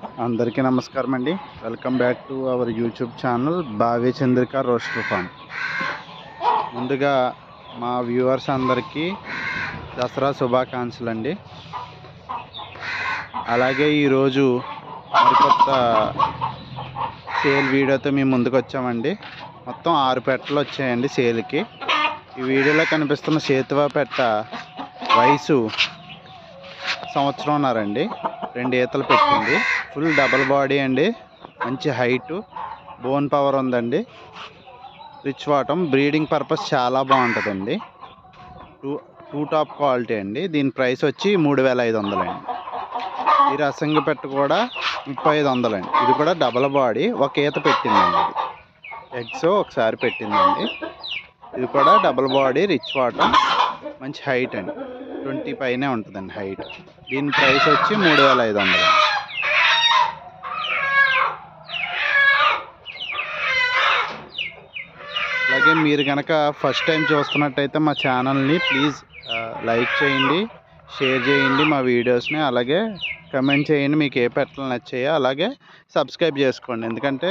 అందరికీ నమస్కారం అండి. Welcome back to our YouTube channel భావి చంద్రిక రోస్టర్ ఫామ్. ముందుగా మా వ్యూవర్స్ అందరికీ దసరా శుభాకాంక్షలు అండి. అలాగే ఈరోజు మరికొత్త సేల్ వీడియోతో మేము ముందుకు వచ్చామండి. మొత్తం 6 పెట్టలు వచ్చాయండి సేల్కి. ఈ వీడియోలో కనిపిస్తున్న సేతువా పెట్ట వయసు సంవత్సరంన్నారండి. 2 ఈతలు పెట్టింది. ఫుల్ డబల్ బాడీ అండి. మంచి హైటు, బోన్ పవర్ ఉందండి. రిచ్ వాటం, బ్రీడింగ్ పర్పస్ చాలా బాగుంటుందండి. టూ టాప్ క్వాలిటీ అండి. దీని ప్రైస్ వచ్చి 3500 అండి. ఈ రసంగి పెట్ట కూడా 3500 అండి. ఇది కూడా డబల్ బాడీ, ఒక ఈత పెట్టిందండి. ఎగ్స్ ఒకసారి పెట్టిందండి. ఇది కూడా డబల్ బాడీ, రిచ్ వాటం, మంచి హైట్ అండి. 20 పైనే ఉంటుందండి హైట్. దీని ప్రైస్ వచ్చి 3500. అలాగే మీరు కనుక ఫస్ట్ టైం చూస్తున్నట్టయితే మా ఛానల్ని ప్లీజ్ లైక్ చేయండి, షేర్ చేయండి మా వీడియోస్ని. అలాగే కమెంట్ చేయండి మీకు ఏ పెట్టలు నచ్చాయో. అలాగే సబ్స్క్రైబ్ చేసుకోండి, ఎందుకంటే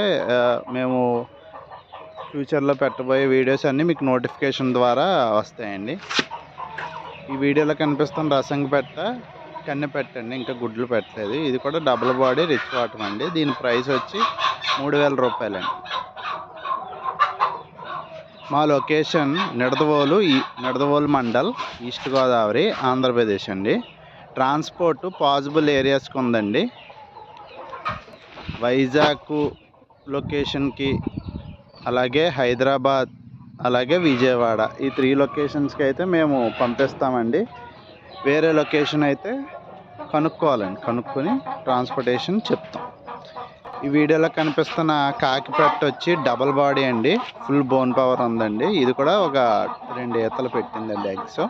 మేము ఫ్యూచర్లో పెట్టబోయే వీడియోస్ అన్నీ మీకు నోటిఫికేషన్ ద్వారా వస్తాయండి. ఈ వీడియోలో కనిపిస్తున్న రసంగి పెట్ట కన్నె పెట్టండి, ఇంకా గుడ్లు పెట్టలేదు. ఇది కూడా డబుల్ బాడీ, రిచ్ వాటం అండి. దీని ప్రైస్ వచ్చి 3000 రూపాయలండి. మా లొకేషన్ నిడదవోలు మండల్, ఈస్ట్ గోదావరి, ఆంధ్రప్రదేశ్ అండి. ట్రాన్స్పోర్ట్ పాసిబుల్ ఏరియాస్కి ఉందండి. వైజాగ్ లొకేషన్కి, అలాగే హైదరాబాద్, అలాగే విజయవాడ, ఈ 3 లొకేషన్స్కి అయితే మేము పంపిస్తామండి. వేరే లొకేషన్ అయితే కనుక్కొని ట్రాన్స్పోర్టేషన్ చెప్తాం. ఈ వీడియోలో కనిపిస్తున్న కాకి పెట్ట వచ్చి డబల్ బాడీ అండి. ఫుల్ బోన్ పవర్ ఉందండి. ఇది కూడా ఒక 2 ఈతలు పెట్టిందండి ఎగ్స్.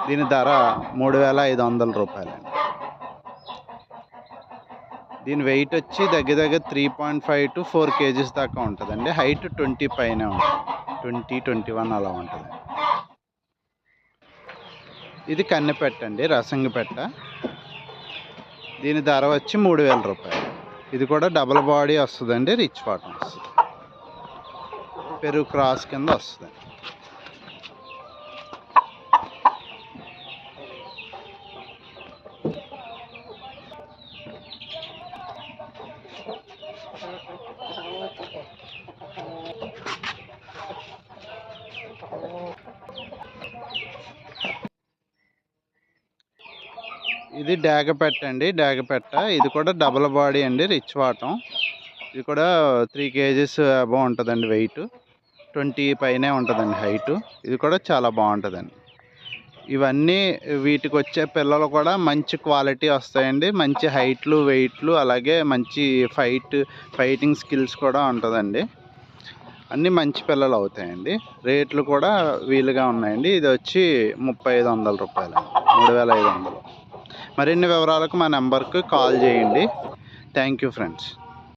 దీని ధర 3500 రూపాయలండి. దీని వెయిట్ వచ్చి దగ్గర 3.5 to 4 kgs దాకా ఉంటుందండి. హైట్ 20 పైనే ఉంటుంది, 20-21 అలా ఉంటుంది. ఇది కన్నె పెట్ట అండి, రసంగి పెట్ట. దీని ధర వచ్చి 3000 రూపాయలు. ఇది కూడా డబల్ బాడీ వస్తుందండి, రిచ్ వాటం వస్తుంది, పెరుగు క్రాస్ కింద వస్తుంది. ఇది డాగపెట్ట అండి, డాగపెట్ట. ఇది కూడా డబల్ బాడీ అండి, రిచ్ వాటం. ఇది కూడా 3 kgs అబౌవ్ ఉంటుందండి వెయిట్, 20 పైనే ఉంటుందండి హైటు. ఇది కూడా చాలా బాగుంటుందండి. ఇవన్నీ వీటికి వచ్చే పిల్లలు కూడా మంచి క్వాలిటీ వస్తాయండి. మంచి హైట్లు, వెయిట్లు, అలాగే మంచి ఫైటింగ్ స్కిల్స్ కూడా ఉంటుందండి. అన్నీ మంచి పిల్లలు అవుతాయండి. రేట్లు కూడా వీలుగా ఉన్నాయండి. ఇది వచ్చి 3500 రూపాయలు, 3500. మరిన్ని వివరాలకు మా నెంబర్కి కాల్ చేయండి. Thank you friends.